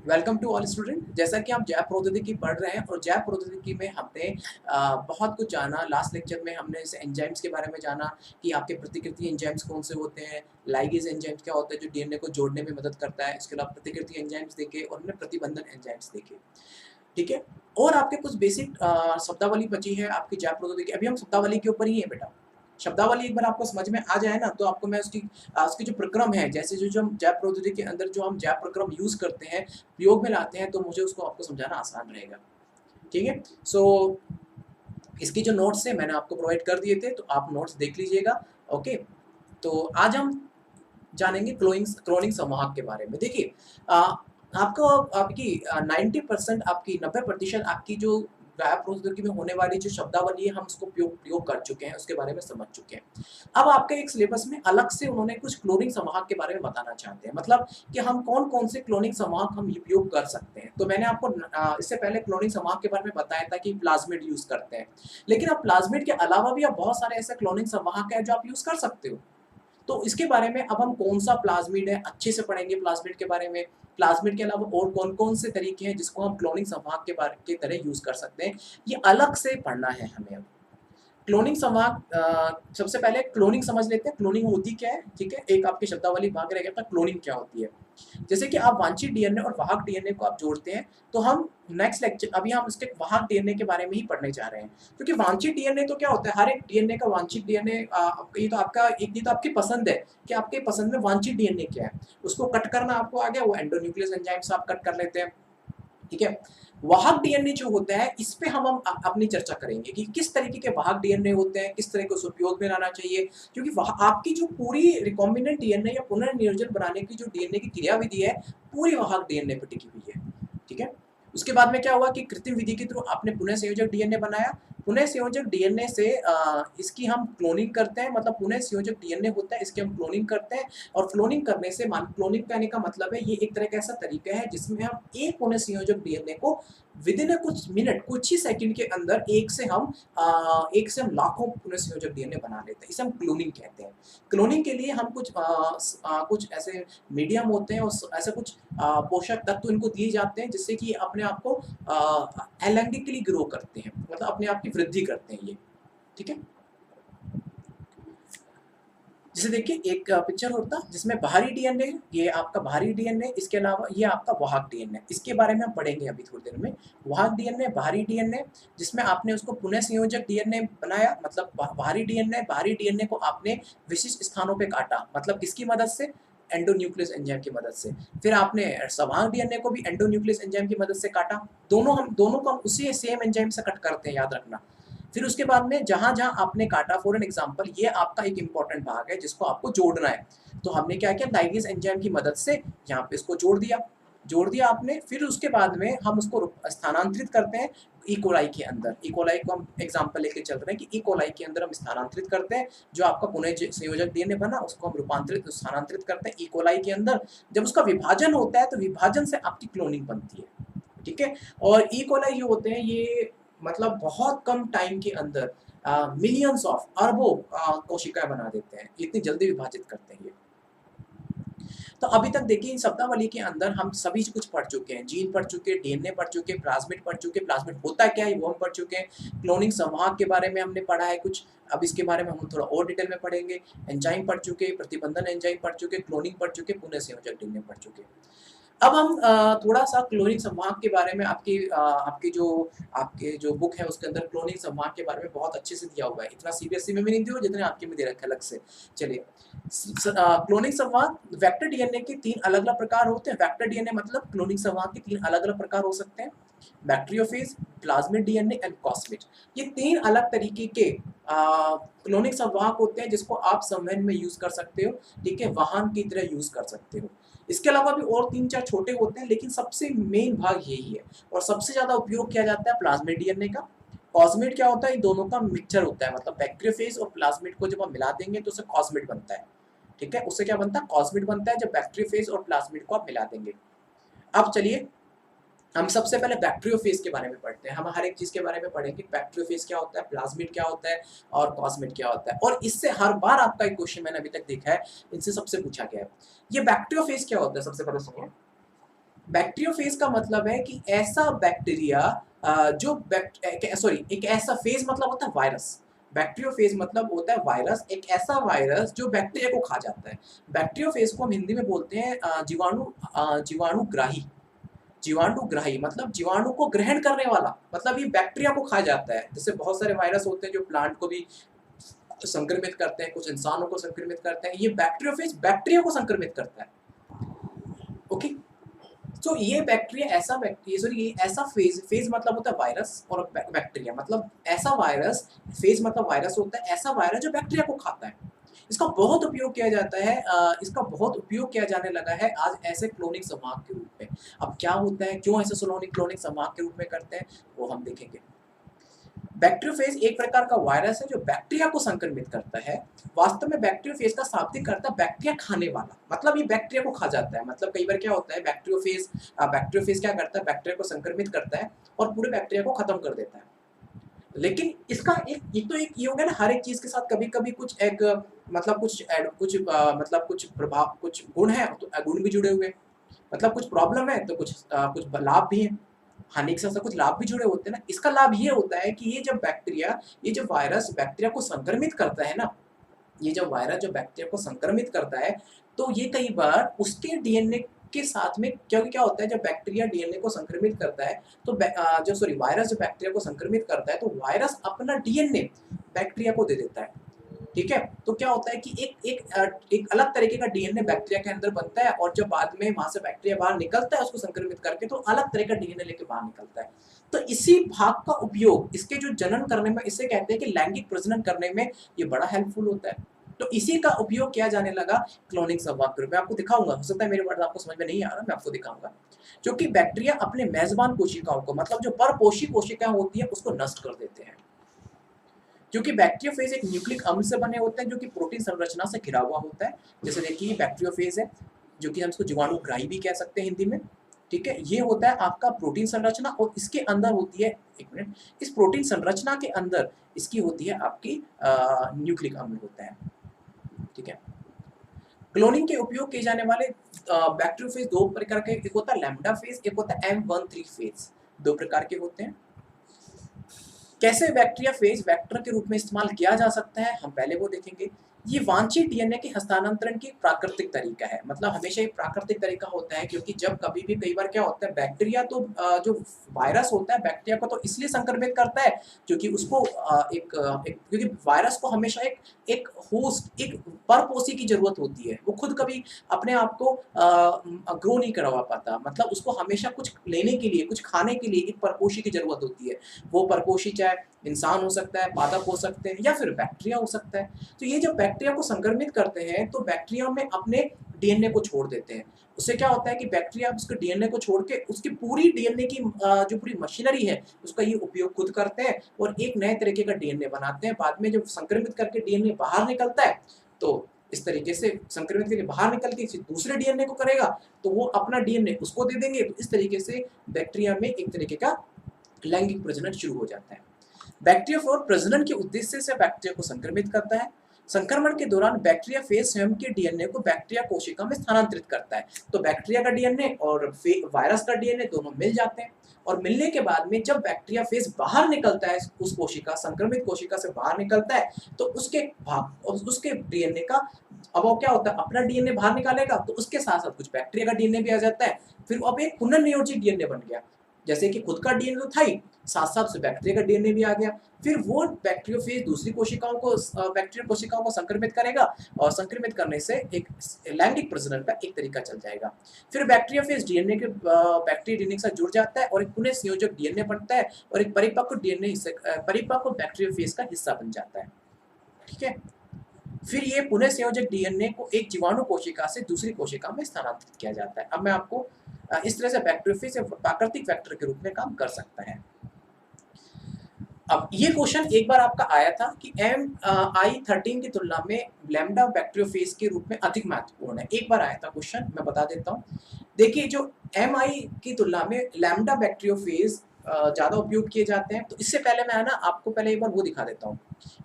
Welcome to all student. जैसा कि आप जैव प्रौद्योगिकी पढ़ रहे हैं और जैव प्रौद्योगिकी में हमने बहुत कुछ जाना। लास्ट लेक्चर में हमने इस एंजाइम्स के बारे में जाना कि आपके प्रतिकृति एंजाइम्स कौन से होते हैं, लाइगेज एंजाइम्स क्या होता है जो डीएनए को जोड़ने में मदद करता है। इसके अलावा प्रतिकृति एंजाइम्स देखे और हमने प्रतिबंधन एंजाइम्स देखे। ठीक है, और आपके कुछ बेसिक शब्दावली बची है आपकी जैव प्रौद्योगिकी। अभी हम शब्दावली के ऊपर ही है बेटा। शब्दावली एक बार आपको समझ में आ जाए ना तो आपको मैं उसकी जो प्रक्रम है, जैसे जो जो हम जैव प्रौद्योगिकी के अंदर जो हम जैव प्रक्रम यूज़ करते हैं, प्रयोग में लाते हैं, तो मुझे उसको आपको समझाना आसान रहेगा। ठीक है? सो इसकी जो नोट्स है मैंने आपको प्रोवाइड कर दिए थे, तो आप नोट्स देख लीजिएगा। ओके? तो आज हम जानेंगे क्लोनिंग संवाहक के बारे में। देखिए आपको आपकी 90% आपकी 90% आपकी जो जैव प्रौद्योगिकी में होने वाली जो शब्दावली है हम उसको प्रयोग कर चुके हैं, उसके बारे में समझ चुके हैं। अब आपके एक सिलेबस में अलग से उन्होंने कुछ क्लोनिंग संवाहक के बारे में बताना चाहते हैं, मतलब कि हम कौन-कौन से क्लोनिंग संवाहक हम उपयोग कर सकते हैं। तो मैंने आपको इससे पहले क्लोनिंग संवाहक के बारे में बताया था कि प्लाज़मिड यूज़ करते हैं। लेकिन अब प्लाज़मिड के अलावा भी अब बहुत सारे ऐसे क्लोनिंग संवाहक हैं जो आप यूज़ कर सकते हो। तो इसके बारे में अब हम कौन-सा प्लाज़मिड है, अच्छे से पढ़ेंगे प्लाज़मिड के बारे में। प्लाज़मिड के अलावा और कौन-कौन से तरीके हैं जिसको हम क्लोनिंग संवाहक के तरह यूज़ कर सकते हैं, ये अलग से पढ़ना है हमें अब। क्लोनिंग संवाहक सबसे पहले क्लोनिंग समझ लेते हैं, क्लोनिंग होती क्या है, ठीक है? एक आपकी शब्दावली भाग रह गया था, क्लोनिंग क्या होती है? जैसे कि आप वांछित डीएनए और वाहक डीएनए को आप जोड़ते हैं, तो हम नेक्स्ट लेक्चर अभी हम उसके वाहक डीएनए के बारे में ही पढ़ने जा रहे हैं। क्योंकि वांछित डीएनए तो क्या होता है, हर एक डीएनए का वांछित डीएनए ये तो आपका एक ये तो आपकी पसंद है कि आपके पसंद में वांछित डीएनए क्या है। उसको कट करना आपको आ गया, वो एंडोन्यूक्लियस एंजाइम से आप कट कर लेते हैं। ठीक है? वाहक डीएनए जो होता है, इस पे हम अपनी चर्चा करेंगे कि किस तरीके के वाहक डीएनए होते हैं, किस तरह के उसे उपयोग में लाना चाहिए। क्योंकि वह आपकी जो पूरी रिकॉम्बिनेंट डीएनए या पुनर्नियोजन बनाने की जो डीएनए की क्रियाविधि है, पूरी वाहक डीएनए पे टिकी हुई है। ठीक है? उसके बाद में क्या हुआ कि कृत्रिम विधि के थ्रू आपने पुनः संयोजक डीएनए बनाया। पुनः संयोजक डीएनए से इसकी हम क्लोनिंग करते हैं, मतलब पुनः संयोजक डीएनए होता है, इसकी हम क्लोनिंग करते हैं। और क्लोनिंग करने से क्लोनिंग कहने का मतलब है ये एक तरह का ऐसा तरीका है जिसमें हम एक पुनः संयोजक डीएनए को विदिन कुछ मिनट, कुछ ही सेकंड के अंदर एक से हम लाखों पुनः संयोजक डीएनए बना लेते हैं। इसे हम क्लोनिंग कहते हैं। क्लोनिंग के लिए हम कुछ ऐसे मीडियम होते हैं और ऐसे कुछ पोषक तत्व इनको दिए जाते हैं जिससे कि अपने आप को एलैंगिकली ग्रो करते हैं, मतलब अपने आप की वृद्धि करते हैं ये। ठीक है? जैसे देखिए एक पिक्चर होता जिसमें बाहरी डीएनए, ये आपका बाहरी डीएनए, इसके अलावा ये आपका वाहक डीएनए। इसके बारे में हम पढ़ेंगे अभी थोड़ी देर में। वाहक डीएनए, बाहरी डीएनए, जिसमें आपने उसको पुनः संयोजक डीएनए बनाया, मतलब बाहरी डीएनए को आपने विशिष्ट स्थानों पे काटा, मतलब किसकी मदद से? एंडोन्यूक्लियस एंजाइम की मदद से। फिर आपने संवाहक डीएनए को भी एंडोन्यूक्लियस एंजाइम की मदद से काटा। दोनों को हम उसी सेम एंजाइम से कट करते हैं, याद रखना। फिर उसके बाद में जहाँ-जहाँ आपने काटा, फॉर एन एग्जांपल ये आपका एक इम्पोर्टेंट भाग है जिसको आपको जोड़ना है। तो हमने क्या किया, लाइगेज एंजाइम की मदद से यहाँ पे इसको जोड़ दिया आपने। फिर उसके बाद में हम उसको स्थानांतरित करते हैं ई कोलाई के अंदर। ई कोलाई को हम एग्जांपल लेके चल रहे हैं कि ई कोलाई के अंदर हम स्थानांतरित करते हैं, जो आपका पुनः संयोजक डीएनए बना उसको हम स्थानांतरित करते हैं ई कोलाई के अंदर। जब उसका विभाजन होता है तो विभाजन से आपकी क्लोनिंग बनती है। ठीक है? और ई कोलाई जो होते हैं ये मतलब बहुत कम टाइम के अंदर मिलियंस ऑफ अरबों कोशिकाएं बना देते हैं, इतनी जल्दी विभाजित करते हैं ये। तो अभी तक देखिए इन शब्दावली के अंदर हम सभी कुछ पढ़ चुके हैं, जीन पढ़ चुके हैं, डीएनए पढ़ चुके हैं, प्लाज्मिड पढ़ चुके हैं, प्लाज्मिड होता क्या है वो हम पढ़ चुके हैं, क्लोनिंग संवाहक के बारे में हमने पढ़ा है कुछ। अब इसके बारे में हम थोड़ा और डिटेल में पढ़ेंगे। एंजाइम पढ़ चुके हैं, प्रतिबंधन एंजाइम पढ़ चुके हैं, क्लोनिंग पढ़ चुके हैं, पुनः संयोजक डीएनए पढ़ चुके हैं। अब हम थोड़ा-सा क्लोनिंग संवाहक के बारे में आपके जो बुक है उसके अंदर क्लोनिंग संवाहक के बारे में बहुत अच्छे से दिया हुआ है। इतना सीबीएसई में भी नहीं दिया हुआ जितने आपके में दे रखा है अलग से। चलिए क्लोनिंग संवाहक वेक्टर डीएनए के 3 अलग-अलग प्रकार होते हैं। वेक्टर डीएनए मतलब क्लोनिंग संवाहक के 3 अलग-अलग प्रकार हो सकते हैं। Bacteriophage, plasmid DNA and cosmid. ये 3 अलग तरीके के क्लोनिंग संवाहक होते हैं जिसको आप संवहन में यूज़ कर सकते हो, ठीक है? वाहन की तरह यूज़ कर सकते हो। इसके अलावा भी और 3-4 छोटे होते हैं, लेकिन सबसे मेन भाग यही है और सबसे ज़्यादा उपयोग किया जाता है प्लाज्मिड डीएनए का। कॉस्मिड क्या होता है? इन दोनों का मिक्सचर होता है, मतलब बैक्टीरियोफेज और प्लाज्मिड को जब हम मिला देंगे तो उससे कॉस्मिड बनता है। ठीक है? उससे क्या बनता है? कॉस्मिड बनता है जब बैक्टीरियोफेज और प्लाज्मिड को आप मिला देंगे। अब चलिए हम सबसे पहले बैक्टीरियोफेज के बारे में पढ़ते हैं। हम हर एक चीज़ के बारे में पढ़ेंगे, बैक्टीरियोफेज क्या होता है, प्लाज्मिड क्या होता है और कॉस्मिड क्या होता है। और इससे हर बार आपका एक क्वेश्चन मैंने अभी तक देखा है, इनसे सबसे पूछा गया है। ये बैक्टीरियोफेज क्या होता है सबसे पहले सुनिए। बैक्टीरियोफेज का मतलब है कि ऐसा बैक्टीरिया जो सॉरी, एक ऐसा फेज मतलब होता है वायरस। बैक्टीरियोफेज मतलब होता है वायरस, एक ऐसा वायरस जो बैक्टीरिया को खा जाता है। बैक्टीरियोफेज को हम हिंदी में बोलते हैं जीवाणुग्राही। जीवाणुग्राही मतलब जीवाणु को ग्रहण करने वाला, मतलब ये बैक्टीरिया को खा जाता है। जैसे बहुत सारे वायरस होते हैं जो प्लांट को भी संक्रमित करते हैं, कुछ इंसानों को संक्रमित करते हैं, ये बैक्टीरियोफेज बैक्टीरिया को संक्रमित करता है। ओके, तो ये बैक्टीरिया ऐसा बैक्टीरिया सॉरी ये ऐसा फेज मतलब होता है वायरस, और बैक्टीरिया मतलब ऐसा वायरस। फेज मतलब वायरस होता है, ऐसा वायरस जो बैक्टीरिया को खाता है। इसका बहुत उपयोग किया जाता है, इसका बहुत उपयोग किया जाने लगा है आज ऐसे क्लोनिंग संवाहक के रूप में। अब क्या होता है, क्यों ऐसे क्लोनिंग संवाहक के रूप में करते हैं, वो हम देखेंगे। बैक्टीरियोफेज एक प्रकार का वायरस है जो बैक्टीरिया को संक्रमित करता है। वास्तव में बैक्टीरियोफेज का शाब्दिक अर्थ है बैक्टीरिया खाने वाला, मतलब ये बैक्टीरिया को खा जाता है। मतलब कई बार क्या होता है, बैक्टीरियोफेज क्या करता है, बैक्टीरिया को संक्रमित करता है और पूरे बैक्टीरिया को खत्म कर देता है। लेकिन इसका एक ये हो गया ना, हर एक चीज के साथ कभी कभी कुछ एक मतलब कुछ प्रभाव, कुछ गुण है तो गुण भी जुड़े हुए हैं। मतलब कुछ प्रॉब्लम है तो कुछ लाभ भी है। हानि के साथ साथ कुछ लाभ भी जुड़े होते हैं ना। इसका लाभ ये होता है कि ये जब वायरस बैक्टीरिया को संक्रमित करता है ना, ये जब वायरस जो बैक्टीरिया को संक्रमित करता है, तो ये कई बार उसके डीएनए के साथ में, क्योंकि क्या होता है जब बैक्टीरिया डीएनए को संक्रमित करता है तो वायरस जो बैक्टीरिया को संक्रमित करता है तो वायरस अपना डीएनए बैक्टीरिया को दे देता है। ठीक है, तो क्या होता है कि एक अलग तरीके का डीएनए बैक्टीरिया के अंदर बनता है, और जब बाद में वहां से बैक्टीरिया बाहर निकलता है उसको संक्रमित करके, तो अलग तरह का डीएनए लेके बाहर निकलता है। तो इसी भाग का उपयोग इसके जो जनन करने में, इससे कहते हैं कि लैंगिक प्रजनन करने में ये बड़ा हेल्पफुल होता है। तो इसी का उपयोग किया जाने लगा क्लोनिंग संवाहक के रूप में। आपको दिखाऊंगा, हो सकता है मेरे वर्ड आपको समझ में नहीं आ रहा, मैं आपको दिखाऊंगा। जो कि बैक्टीरिया अपने मेजबान कोशिकाओं को, मतलब जो परपोषी कोशिकाएं होती है, उसको नष्ट कर देते हैं। क्योंकि बैक्टीरियोफेज एक न्यूक्लिक अम्ल से बने होते हैं जो कि प्रोटीन संरचना से घिरा हुआ होता है। जैसे देखिए बैक्टीरियोफेज है, जो कि हम इसको जीवाणुग्राही भी कह सकते हैं हिंदी में। ठीक है, ये होता है आपका प्रोटीन संरचना, और इसके अंदर होती है, एक मिनट, इस प्रोटीन संरचना के अंदर इसकी होती है आपकी न्यूक्लिक अम्ल होता है। ठीक है, क्लोनिंग के उपयोग किए जाने वाले बैक्टीरियोफेज दो प्रकार के, एक होता है लैम्डा फेज, एक होता है M13 फेज। दो प्रकार के होते हैं। कैसे बैक्टीरिया फेज वेक्टर के रूप में इस्तेमाल किया जा सकता है, हम पहले वो देखेंगे। ये वांछित डीएनए के हस्तांतरण की प्राकृतिक तरीका है, मतलब हमेशा एक प्राकृतिक तरीका होता है, क्योंकि जब कभी भी कई बार क्या होता है, बैक्टीरिया तो जो वायरस होता है बैक्टीरिया को तो इसलिए संक्रमित करता है क्योंकि उसको क्योंकि वायरस को हमेशा एक होस्ट, एक परपोषी की जरूरत होती है। वो खुद कभी अपने आप को ग्रो नहीं करवा पाता, मतलब उसको हमेशा कुछ लेने के लिए, कुछ खाने के लिए एक परपोषी की जरूरत होती है। वो परपोषी चाहे इंसान हो सकता है, पादप हो सकते हैं, या फिर बैक्टीरिया हो सकता है। तो ये जब बैक्टीरिया को संक्रमित करते हैं तो बैक्टीरिया में अपने डीएनए को छोड़ देते हैं। उससे क्या होता है कि बैक्टीरिया उसके डीएनए को छोड़ के उसकी पूरी डीएनए की जो पूरी मशीनरी है उसका ये उपयोग खुद करते हैं और एक नए तरीके का डीएनए बनाते हैं। बाद में जब संक्रमित करके डीएनए बाहर निकलता है तो इस तरीके से संक्रमित करके बाहर निकल के दूसरे डीएनए को करेगा, तो वो अपना डीएनए उसको दे देंगे। तो इस तरीके से बैक्टीरिया में एक तरीके का लैंगिक प्रजनन शुरू हो जाता है। बैक्टीरिया प्रजनन के उद्देश्य से बैक्टीरिया को संक्रमित करता है। संक्रमण के दौरान बैक्टीरिया फेज स्वयं के डीएनए को बैक्टीरिया कोशिका में स्थानांतरित करता है। तो बैक्टीरिया का डीएनए और वायरस का डीएनए दोनों मिल जाते हैं, और मिलने के बाद में जब बैक्टीरिया फेज बाहर निकलता है, उस कोशिका, संक्रमित कोशिका से बाहर निकलता है, तो उसके डीएनए का, अब वो क्या होता है, अपना डीएनए बाहर निकालेगा तो उसके साथ साथ कुछ बैक्टीरिया का डीएनए भी आ जाता है। फिर अब एक पुनर्नियोजित डीएनए बन गया। जैसे कि खुद का डीएनए तो था ही, साथ साथ से बैक्टीरिया का डीएनए भी आ गया। फिर वो बैक्टीरियोफेज दूसरी कोशिकाओं को, बैक्टीरिया कोशिकाओं को संक्रमित करेगा, और संक्रमित करने से एक लैंगिक प्रजनन का एक तरीका चल जाएगा। फिर बैक्टीरियोफेज डीएनए के बैक्टीरिया डीएनए के साथ जुड़ जाता है और एक पुनः संयोजक डीएनए बनता है, और एक परिपक्व बैक्टीरियोफेज का हिस्सा बन जाता है। ठीक है, फिर ये पुनः संयोजक डीएनए को एक जीवाणु कोशिका से दूसरी कोशिका में स्थानांतरित किया जाता है। अब मैं आपको इस तरह से बैक्टीरियोफेज प्राकृतिक वेक्टर के रूप में काम कर सकता है। अब ये क्वेश्चन एक बार आपका आया था कि MI13 की तुलना में लैम्डा बैक्टीरियोफेज के रूप में अधिक महत्वपूर्ण है। एक बार आया था क्वेश्चन, मैं बता देता हूँ। देखिए, जो MI की तुलना में लैम्डा बैक्टीरियोफेज ज्यादा उपयोग किए जाते हैं। तो इससे पहले मैं आपको पहले एक बार वो दिखा देता हूँ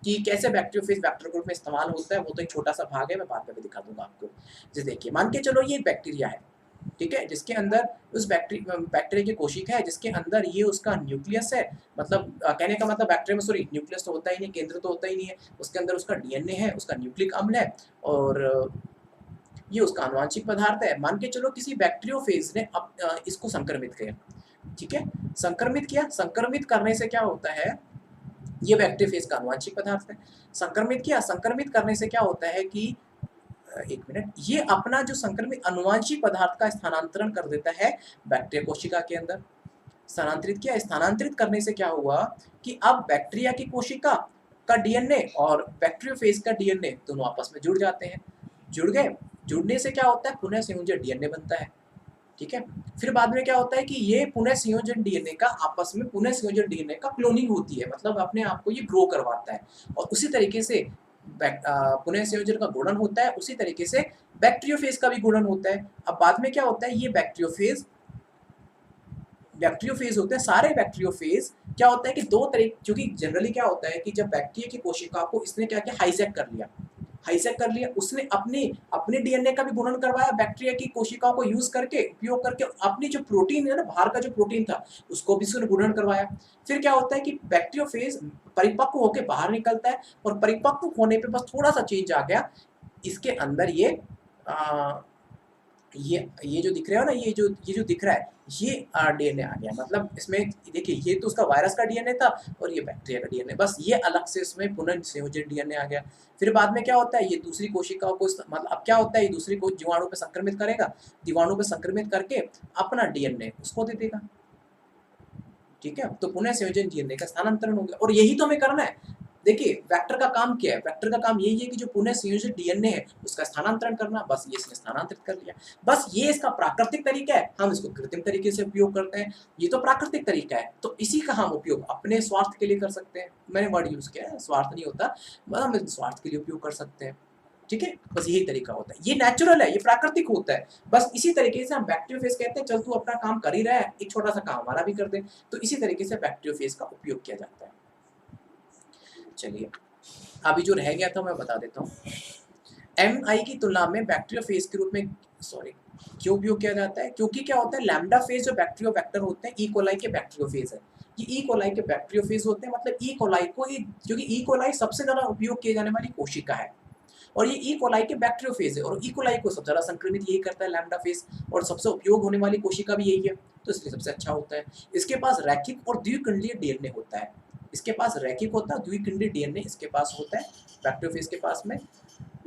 कि कैसे बैक्टीरियोफेज वेक्टर ग्रुप में इस्तेमाल होता है। वो तो एक छोटा सा भाग है, मैं बाद में भी दिखा दूंगा आपको। जैसे देखिए, मान के चलो ये एक बैक्टीरिया है। ठीक है, जिसके अंदर उस बैक्टीरिया की कोशिका है जिसके अंदर ये उसका न्यूक्लियस है, मतलब कहने का मतलब बैक्टीरिया में सॉरी न्यूक्लियस तो होता ही नहीं, केंद्र तो होता ही नहीं है, उसके अंदर उसका डीएनए है, उसका न्यूक्लिक अम्ल है और ये उसका आनुवांशिक पदार्थ है। मान के चलो किसी बैक्टीरियोफेज ने इसको संक्रमित किया, ठीक है, संक्रमित किया, संक्रमित करने से क्या होता है, ये बैक्टीरियोफेज का आनुवांशिक पदार्थ है, संक्रमित किया, संक्रमित करने से क्या होता है कि एक मिनट, ये अपना जो संक्रमित अनुवांशिक पदार्थ का स्थानांतरण कर देता है बैक्टीरिया कोशिका के अंदर। स्थानांतरित किया, स्थानांतरित करने से क्या हुआ कि अब बैक्टीरिया की कोशिका का डीएनए और बैक्टीरियोफेज का डीएनए दोनों आपस में जुड़ जाते हैं, जुड़ गए, जुड़ने से क्या होता है, पुनः संयोजन डीएनए बनता है, ठीक है। फिर बाद में क्या होता है कि ये पुनः संयोजन डीएनए का आपस में पुनः संयोजन डीएनए का क्लोनिंग होती है, मतलब अपने आप को ये ग्रो करवाता है और उसी तरीके से पुनः संयोजन का गुणन होता है, उसी तरीके से बैक्टीरियोफेज का भी गुणन होता है। अब बाद में क्या होता है, ये बैक्टीरियोफेज होते हैं, सारे बैक्टीरियोफेज क्या होता है कि दो तरीके, क्योंकि जनरली क्या होता है कि जब बैक्टीरिया की कोशिका को इसने क्या किया, हाईजैक कर लिया, उसने अपने डीएनए का भी गुणन करवाया बैक्टीरिया की कोशिकाओं को यूज करके, उपयोग करके, अपनी जो प्रोटीन है ना, बाहर का जो प्रोटीन था उसको भी उसने गुणन करवाया। फिर क्या होता है कि बैक्टीरियोफेज परिपक्व होकर बाहर निकलता है और परिपक्व होने पे बस थोड़ा सा चेंज आ गया, इसके अंदर ये जो दिख रहा है ना, ये जो दिख रहा है, ये डीएनए आ गया, मतलब इसमें देखिए ये तो उसका वायरस का डीएनए था और ये बैक्टीरिया का डीएनए, बस ये अलग से इसमें पुनः संयोजित डीएनए आ गया। फिर बाद में क्या होता है, ये दूसरी कोशिकाओं को मतलब अब क्या होता है, ये दूसरी को जीवाणु पे संक्रमित करेगा, जीवाणु पे संक्रमित करके अपना डीएनए उसको दे देगा, ठीक है। तो पुनः संयोजन डीएनए का स्थानांतरण हो गया और यही तो हमें करना है। देखिए वेक्टर का काम क्या है, वेक्टर का काम यही है कि जो पुनः संयोजित डीएनए है उसका स्थानांतरण करना, बस ये इसने स्थानांतरित कर लिया, बस ये इसका प्राकृतिक तरीका है, हम इसको कृत्रिम तरीके से उपयोग करते हैं, ये तो प्राकृतिक तरीका है, तो इसी का हम उपयोग अपने स्वार्थ के लिए कर सकते हैं। मैंने वर्ड यूज किया है, स्वार्थ नहीं होता, मतलब हम स्वार्थ के लिए उपयोग कर सकते हैं, ठीक है, बस यही तरीका होता है, ये नेचुरल है, ये प्राकृतिक होता है। बस इसी तरीके से हम बैक्टीरियोफेज कहते हैं, चल तू अपना काम कर ही रहा है, एक छोटा सा काम हमारा भी कर दे, तो इसी तरीके से बैक्टीरियोफेज का उपयोग किया जाता है। चलिए अभी जो रह गया था मैं बता देता हूँ। एमआई की तुलना में बैक्टीरियोफेज के रूप में क्यों उपयोग किया जाता है, क्योंकि क्या होता है, लैम्डा फेज जो बैक्टीरियो वेक्टर होते हैं, ई कोलाई के बैक्टीरियोफेज है, ये ई कोलाई के बैक्टीरियोफेज होते हैं, मतलब ई कोलाई को, क्योंकि ई कोलाई सबसे ज्यादा उपयोग किए जाने वाली कोशिका है और ये ई कोलाई के बैक्टीरियोफेज है और ई कोलाई को सबसे ज्यादा संक्रमित यही करता है लैम्डा फेज, और सबसे उपयोग होने वाली कोशिका भी यही है, तो इसलिए सबसे अच्छा होता है। इसके पास रैखिक और द्विखंडीय डीएनए होता है, इसके पास रैखिक होता है, द्विखंडीय डीएनए इसके पास होता है बैक्टीरियोफेज के पास में।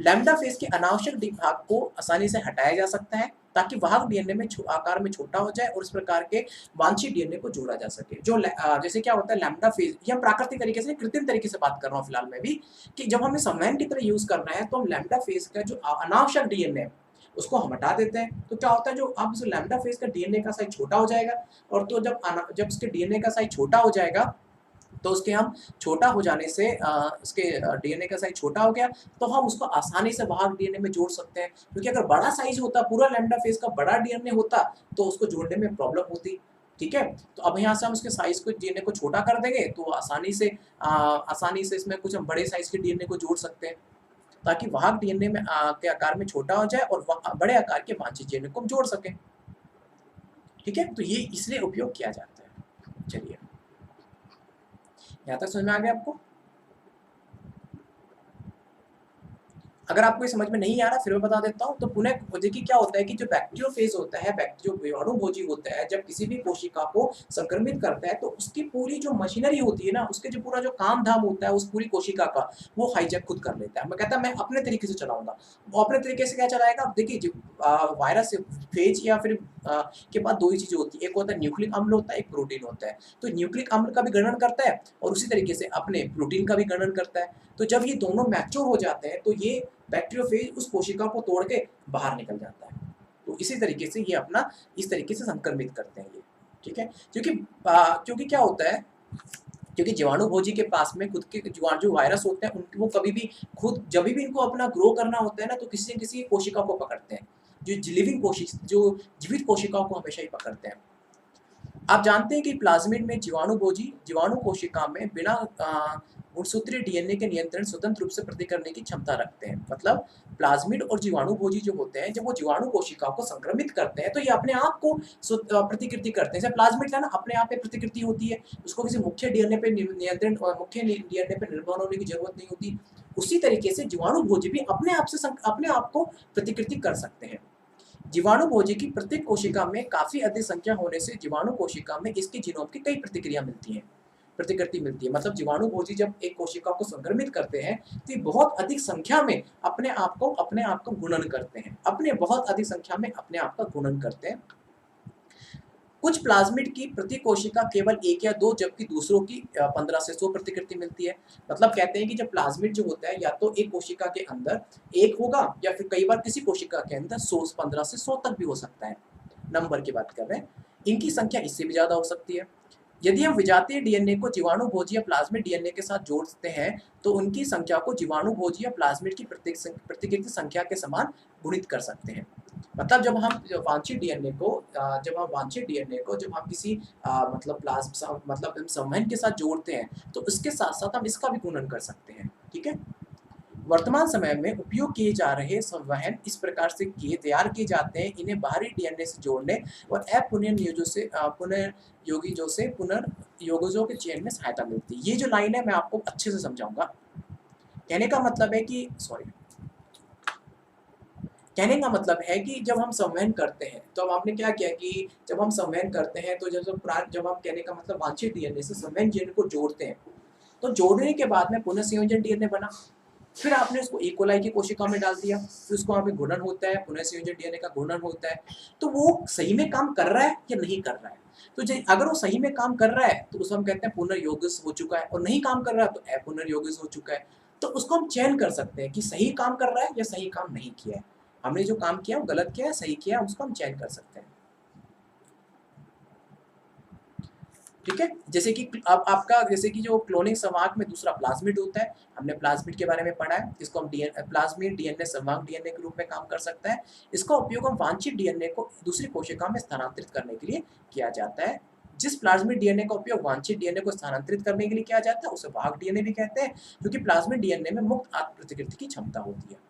लैम्डा फेज के अनावश्यक भाग को आसानी से हटाया जा सकता है ताकि वाहक डीएनए में आकार में छोटा हो जाए और इस प्रकार के वांछित डीएनए को जोड़ा जा सके। जो जैसे क्या होता है लैम्डा फेज, या प्राकृतिक तरीके से, कृत्रिम तरीके से बात कर रहा हूँ फिलहाल मैं भी, कि जब हमें संवहन की तरह यूज करना है तो हम लैम्डा फेज का जो अनावश्यक डीएनए है उसको हम हटा देते हैं, तो क्या होता है, जो अब जो लैम्डा फेज का डीएनए का साइज छोटा हो जाएगा, और तो जब उसके डीएनए का साइज छोटा हो जाएगा तो उसके हम छोटा हो जाने से उसके डीएनए का साइज छोटा हो गया तो हम उसको आसानी से वाहक डीएनए में जोड़ सकते हैं, क्योंकि अगर बड़ा साइज होता, पूरा लैम्डा फेज का बड़ा डीएनए होता तो उसको जोड़ने में प्रॉब्लम होती, ठीक है। तो अब यहाँ से हम उसके साइज को, डीएनए को छोटा कर देंगे तो आसानी से इसमें कुछ हम बड़े साइज के डीएनए को जोड़ सकते हैं ताकि वाहक डीएनए में के आकार में छोटा हो जाए और बड़े आकार के वांछित डीएनए को हम जोड़ सकें, ठीक है। तो ये इसलिए उपयोग किया जाता है। चलिए यहाँ तक समझ में आ गया आपको? अगर आपको ये समझ में नहीं आ रहा फिर मैं बता देता हूँ। तो पुनः देखिए क्या होता है कि जो बैक्टीरियोफेज होता है, जो जीवाणुभोजी होता है, जब किसी भी कोशिका को संक्रमित करता है तो उसकी पूरी जो मशीनरी होती है ना, उसके जो पूरा जो काम धाम होता है उस पूरी कोशिका का, वो हाईजैक खुद कर लेता है। मैं कहता है मैं अपने तरीके से चलाऊंगा, वो अपने तरीके से क्या चलाएगा। देखिए वायरस फेज या फिर के बाद दो ही चीजें होती है, एक होता है न्यूक्लिक अम्ल होता है, एक प्रोटीन होता है। तो न्यूक्लिक अम्ल का भी गणन करता है और उसी तरीके से अपने प्रोटीन का भी गणन करता है। तो जब ये दोनों मैच्योर हो जाते हैं तो ये बैक्टीरियोफेज उस कोशिका को तोड़ के बाहर निकल जाता है। तो इसी तरीके से ये अपना इस तरीके से संक्रमित करते हैं ये, ठीक है। क्योंकि क्या होता है, क्योंकि जीवाणुभोजी के पास में खुद के जो वायरस होते हैं वो कभी भी खुद, जब भी इनको अपना ग्रो करना होता है ना, तो किसी न किसी कोशिका को पकड़ते हैं, जो लिविंग कोशिका, जो जीवित कोशिकाओं को हमेशा ही पकड़ते हैं। आप जानते हैं कि प्लाज्मिड में जीवाणुभोजी जीवाणु कोशिका में बिना गुणसूत्रीय डीएनए के नियंत्रण स्वतंत्र रूप से प्रति करने की क्षमता रखते हैं। मतलब प्लाज्मिड और जीवाणुभोजी जो होते हैं, जब वो जीवाणु कोशिकाओं को संक्रमित करते हैं तो ये अपने आप को प्रतिकृति करते हैं। जैसे प्लाज्मिड है ना, अपने आप में प्रतिकृति होती है, उसको किसी मुख्य डीएनए पे नियंत्रण और मुख्य डीएनए पे निर्भर होने की जरूरत नहीं होती। उसी तरीके से जीवाणुभोजी भी अपने आप को प्रतिकृति कर सकते हैं। जीवाणुभोजी की प्रत्येक कोशिका में काफी अधिक संख्या होने से जीवाणु कोशिका में इसके जीनोम की कई प्रतिकृति मिलती है। मतलब जीवाणुभोजी जब एक कोशिका को संक्रमित करते हैं तो ये बहुत अधिक संख्या में अपने आप को गुणन करते हैं, बहुत अधिक संख्या में अपने आप का गुणन करते हैं। कुछ प्लाज्मिड की प्रति कोशिका केवल 1 या 2, जबकि दूसरों की 15 से 100 प्रतिकृति मिलती है। मतलब कहते हैं कि जब प्लाज्मिड जो होता है या तो एक कोशिका के अंदर 1 होगा या फिर कई बार किसी कोशिका के अंदर 15 से 100 तक भी हो सकता है। नंबर की बात कर रहे हैं, इनकी संख्या इससे भी ज्यादा हो सकती है। यदि हम विजातीय डीएनए को जीवाणुभोजी या प्लाज्मिड डीएनए के साथ जोड़ते हैं तो उनकी संख्या को जीवाणुभोजी या प्लाज्मिड की प्रतिकृति संख्या के समान गुणित कर सकते हैं। मतलब जब हम वांछित डीएनए को जब हम किसी मतलब हम संवहन के साथ जोड़ते हैं तो उसके साथ साथ हम इसका भी गुणन कर सकते हैं। ठीक है। वर्तमान समय में उपयोग किए जा रहे संवहन इस प्रकार से तैयार किए जाते हैं, इन्हें बाहरी डीएनए से जोड़ने और पुनर्योगजों के चयन में सहायता मिलती है। ये जो लाइन है मैं आपको अच्छे से समझाऊंगा। कहने का मतलब है कि जब हम संवहन करते हैं तो अब आपने क्या किया कि जब हम संवहन करते हैं तो जब हम कहने का मतलब वांछित डीएनए से संवहन डीएनए को जोड़ते हैं तो जोड़ने के बाद में पुनर्संयोजन डीएनए बना, फिर आपने उसको इकोलाई की कोशिका में डाल दिया, फिर उसको वहाँ पे गुणन होता है, पुनर्संयोजन डीएनए का गुणन होता है। तो वो सही में काम कर रहा है या नहीं कर रहा है? तो अगर वो सही में काम कर रहा है तो उसको हम कहते हैं पुनर्योगज हो चुका है, और नहीं काम कर रहा है तो अपुनर्योगज हो चुका है। तो उसको हम चयन कर सकते हैं कि सही काम कर रहा है या सही काम नहीं किया है। हमने जो काम किया वो गलत किया है, सही किया है, उसको हम चयन कर सकते हैं। ठीक है। जैसे कि अब आपका जो क्लोनिंग संवाहक में दूसरा प्लाज्मिड होता है, हमने प्लाज्मिड के बारे में पढ़ा है। इसको हम प्लाज्मिड डीएनए संवाहक डीएनए के रूप में काम कर सकता है। इसका उपयोग हम वांछित डीएनए को दूसरी कोशिका में स्थानांतरित करने के लिए किया जाता है। जिस प्लाज्मिड डीएनए का उपयोग वांछित डीएनए को स्थानांतरित करने के लिए किया जाता है उसे वाहक डीएनए भी कहते हैं, क्योंकि प्लाज्मिड डीएनए में मुक्त आत्म प्रतिकृति की क्षमता होती है।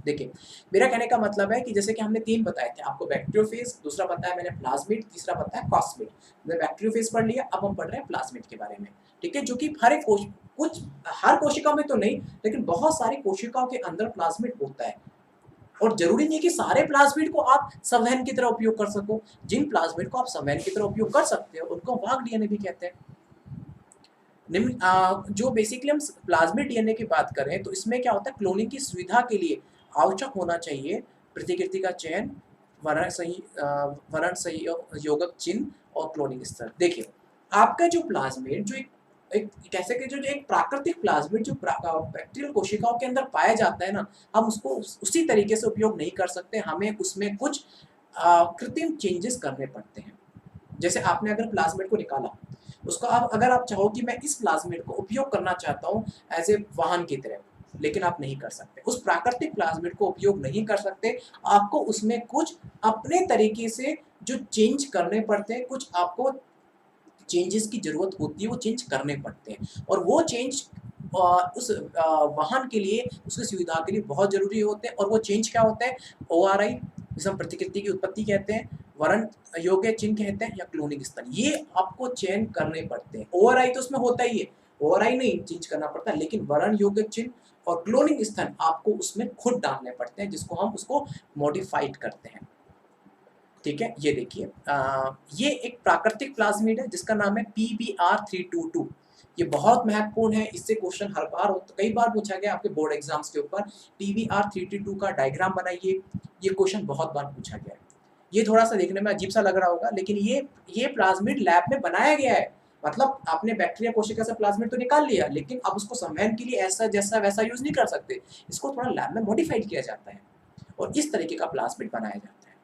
देखिए, मेरा कहने का मतलब है कि जैसे कि हमने 3 बताए थे आपको, बैक्टीरियोफेज, दूसरा बताया मैंने प्लाज्मिड, तीसरा बताया प्लाज्मिड। हमने बैक्टीरियोफेज पढ़ लिया, अब हम पढ़ रहे हैं प्लाज्मिड के बारे में। ठीक है, जो कि हर कोशिका में तो नहीं, लेकिन बहुत सारी कोशिकाओं के अंदर प्लाज्मिड होता है। और जरूरी नहीं कि सारे प्लाज्मिड को आप संवहन की तरह उपयोग कर सको। जिन प्लाज्मिड को आप संवहन की तरह उपयोग कर सकते हो उनको वाहक डीएनए भी कहते हैं। जो बेसिकली हम प्लाज्मिड डीएनए की बात करें तो इसमें क्या होता है, क्लोनिंग की सुविधा के लिए आवश्यक होना चाहिए प्रतिकृति का चयन, वर्ण संयोजक चिन्ह और क्लोनिंग स्तर। देखिए, आपका जो प्लाज्मिड जो एक कैसे कि जो एक प्राकृतिक प्लाज्मिड जो बैक्टीरियल कोशिकाओं के अंदर पाया जाता है ना, हम उसको उसी तरीके से उपयोग नहीं कर सकते, हमें उसमें कुछ कृत्रिम चेंजेस करने पड़ते हैं। जैसे आपने अगर प्लाज्मिड को निकाला, उसको अगर आप चाहो कि मैं इस प्लाज्मिड को उपयोग करना चाहता हूँ एज ए वाहन की तरह, लेकिन आप नहीं कर सकते। उस प्राकृतिक प्लाज्मिड को उपयोग नहीं कर सकते, आपको उसमें कुछ अपने तरीके से जो चेंज करने पड़ते हैं, कुछ आपको चेंजेस की जरूरत होती है, वो चेंज करने पड़ते हैं। और वो चेंज उस वाहन के लिए, उसकी सुविधा के लिए बहुत जरूरी होते हैं। और वो चेंज क्या होता है, ORI जिसे हम प्रतिकृति की उत्पत्ति कहते हैं, वर्ण योग्य चिन्ह कहते हैं, या क्लोनिंग स्तर, ये आपको चयन करने पड़ते हैं। ORI तो उसमें होता ही है, ORI नहीं चेंज करना पड़ता, लेकिन वर्ण योग्य चिन्ह और क्लोनिंग स्थान आपको उसमें खुद डालने पड़ते हैं, जिसको हम उसको मॉडिफाइड करते हैं। ठीक है, ये देखिए, ये एक प्राकृतिक प्लाज्मिड है जिसका नाम है PBr322। ये बहुत महत्वपूर्ण है, इससे क्वेश्चन हर बार कई बार पूछा गया आपके बोर्ड एग्जाम्स के ऊपर। PBr322 का डायग्राम बनाइए, ये क्वेश्चन बहुत बार पूछा गया है। ये थोड़ा सा देखने में अजीब सा लग रहा होगा, लेकिन ये प्लाज्मिड लैब में बनाया गया है। मतलब आपने बैक्टीरिया कोशिका से प्लाज्मिड तो निकाल लिया, लेकिन अब उसको संवहन के लिए ऐसा जैसा वैसा यूज नहीं कर सकते, इसको थोड़ा लैब में मॉडिफाइड किया जाता है और इस तरीके का प्लाज्मिड बनाया जाता है।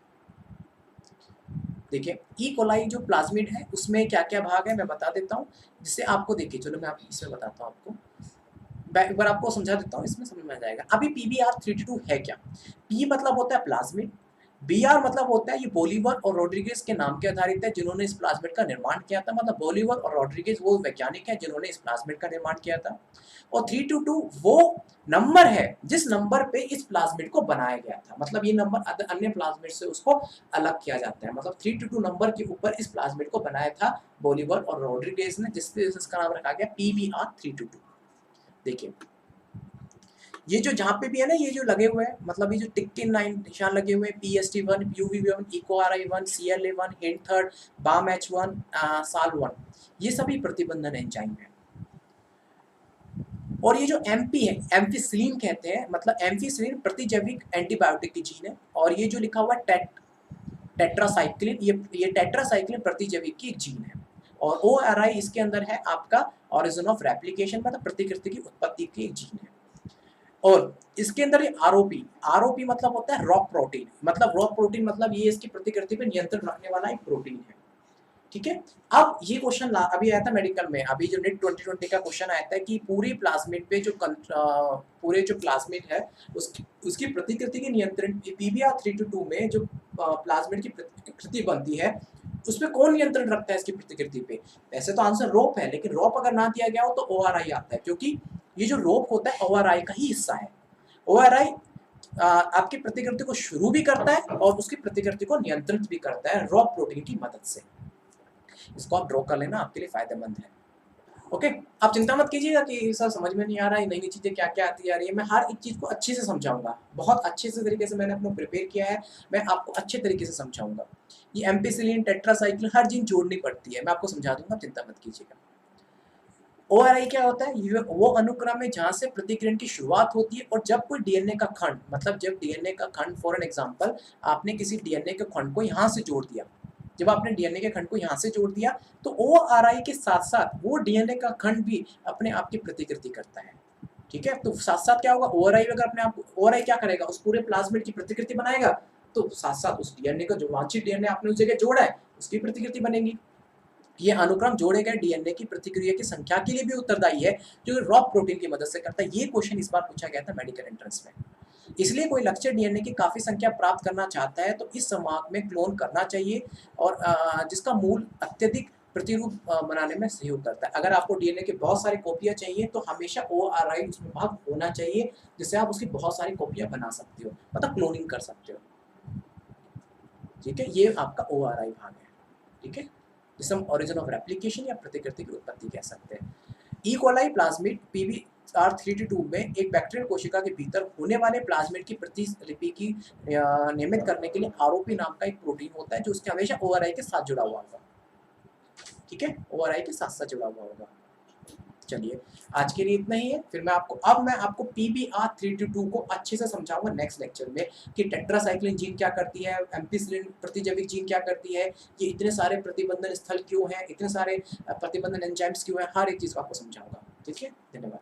देखिए, ई कोलाई जो प्लाज्मिड है उसमें क्या क्या भाग है मैं बता देता हूँ, जिससे आपको देखिए, चलो मैं इसमें बताता हूँ आपको, एक बार आपको समझा देता हूँ, इसमें समझ में आ जाएगा। अभी PBr322 है क्या? P मतलब होता है प्लाज्मिड, बीआर मतलब होता है ये बोलीवर और रोड्रिगेज के नाम के आधारित है जिन्होंने इस प्लाज्मिड का निर्माण किया था। मतलब बोलीवर और रोड्रिगेज वो वैज्ञानिक हैं जिन्होंने इस प्लाज्मिड का निर्माण किया था। और 322 वो नंबर है जिस नंबर पे इस प्लाज्मिड को बनाया गया था। मतलब ये नंबर अन्य प्लाज्मिड से उसको अलग किया जाता है। मतलब 322 नंबर के ऊपर इस प्लाज्मिड को बनाया था बोलीवर और रोड्रिगेज ने, जिससे इसका नाम रखा गया PBR 322। देखिए ये जो जहाँ पे भी है ना, ये जो लगे हुए हैं, मतलब ये जो टिक के 9 निशान लगे हुए हैं, PST1, UV1, EcoRI1, CLA1, hint third, BAM-H1, SAL1, ये सभी प्रतिबंधन एंजाइम है। और ये जो MP है, एम्फिसिलिन कहते हैं, मतलब एम्फिसिलिन प्रतिजैविक एंटीबायोटिक की जीन है। और ये जो लिखा हुआ है टेट्रासाइक्लिन, ये टेट्रासाइक्लिन प्रतिजैविक की एक जीन है। और ORI इसके अंदर है आपका ऑरिजिन ऑफ रेप्लिकेशन, मतलब प्रतिकृति की उत्पत्ति की एक जीन है। और इसके अंदर ये आरओपी मतलब होता है रॉक प्रोटीन, मतलब रॉक प्रोटीन मतलब ये इसकी प्रतिकृति पे नियंत्रण रखने वाला एक प्रोटीन है। ठीक है। अब ये क्वेश्चन अभी आया था मेडिकल में, अभी जो NIT 2020 का क्वेश्चन आया था कि पूरी प्लाज्मिड पे जो पूरे जो प्लाज्मिड है उसकी प्रतिकृति के नियंत्रण PBR 322 में जो प्लाज्मिड की प्रतिकृति बनती है उस पर कौन नियंत्रण रखता है इसकी प्रतिकृति पे? वैसे तो आंसर रोप है, लेकिन रोप अगर ना दिया गया हो तो ORI आता है, क्योंकि ये जो रोप होता है ORI का ही हिस्सा है। ORI आपकी प्रतिकृति को शुरू भी करता है और उसकी प्रतिकृति को नियंत्रित भी करता है रॉक प्रोटीन की मदद से। इसको आप ड्रॉ कर लेना, आपके लिए फायदेमंद है। ओके, आप चिंता मत कीजिएगा कि सर समझ में नहीं आ रहा है, नई नई चीज़ें क्या क्या आती आ रही है। मैं हर एक चीज़ को अच्छे से समझाऊंगा, बहुत अच्छे से तरीके से मैंने अपना प्रिपेयर किया है, मैं आपको अच्छे तरीके से समझाऊंगा। ये एम्पिसिलिन, टेट्रासाइक्लिन हर जीन जोड़नी पड़ती है, मैं आपको समझा दूंगा, चिंता मत कीजिएगा। ORI क्या होता है? ये वो अनुक्रम है जहाँ से प्रतिक्रिया की शुरुआत होती है और जब कोई डीएनए का खंड, मतलब जब डीएनए का खंड, फॉर एन एग्जांपल आपने किसी डीएनए के खंड को यहाँ से जोड़ दिया, जब आपने डीएनए के खंड को यहाँ से जोड़ दिया तो ORI के साथ साथ वो डीएनए का खंड भी अपने आप की प्रतिकृति करता है। ठीक है, तो साथ साथ क्या होगा, ORI अगर अपने आप, ORI क्या करेगा, उस पूरे प्लाज्मिड की प्रतिकृति बनाएगा, तो साथ साथ उस डीएनए का जो वांछित डीएनए आपने उस जगह जोड़ा है उसकी प्रतिकृति बनेगी। ये अनुक्रम जोड़े गए डीएनए की प्रतिक्रिया की संख्या के लिए भी उत्तरदायी है, जो रॉक प्रोटीन की मदद से करता है। ये क्वेश्चन इस बार पूछा गया था मेडिकल एंट्रेंस में। इसलिए कोई लक्ष्य डीएनए की काफी संख्या प्राप्त करना चाहता है तो इस संवाहक में क्लोन करना चाहिए, और जिसका मूल अत्यधिक प्रतिरूप बनाने में सहयोग करता है। अगर आपको डीएनए की बहुत सारी कॉपियां चाहिए तो हमेशा ORI उसमें भाग होना चाहिए, जिससे आप उसकी बहुत सारी कॉपियां बना सकते हो, मतलब क्लोनिंग कर सकते हो। ठीक है, ये आपका ORI भाग है। ठीक है, जिसे हम ओरिजिन ऑफ रेप्लिकेशन या प्रतिकृति की उत्पत्ति कह सकते हैं। ई कोलाई प्लाज्मिड PBR 322 में एक बैक्टीरियल कोशिका के भीतर होने वाले प्लाज्मिड की प्रतिलिपि की नियमित करने के लिए आरओपी नाम का एक प्रोटीन होता है जो उसके हमेशा ORI के साथ जुड़ा हुआ होगा। ठीक है, ORI के साथ साथ जुड़ा हुआ होगा। चलिए, आज के लिए इतना ही है। फिर मैं आपको PBR 322 को अच्छे से समझाऊंगा नेक्स्ट लेक्चर में कि टेट्रासाइक्लिन जीन क्या करती है, एम्पिसिलिन प्रतिजैविक जीन क्या करती है, ये इतने सारे प्रतिबंधन स्थल क्यों हैं, इतने सारे प्रतिबंधन एंजाइम्स क्यों हैं, हर एक चीज़ को आपको समझाऊंगा। ठीक है, धन्यवाद।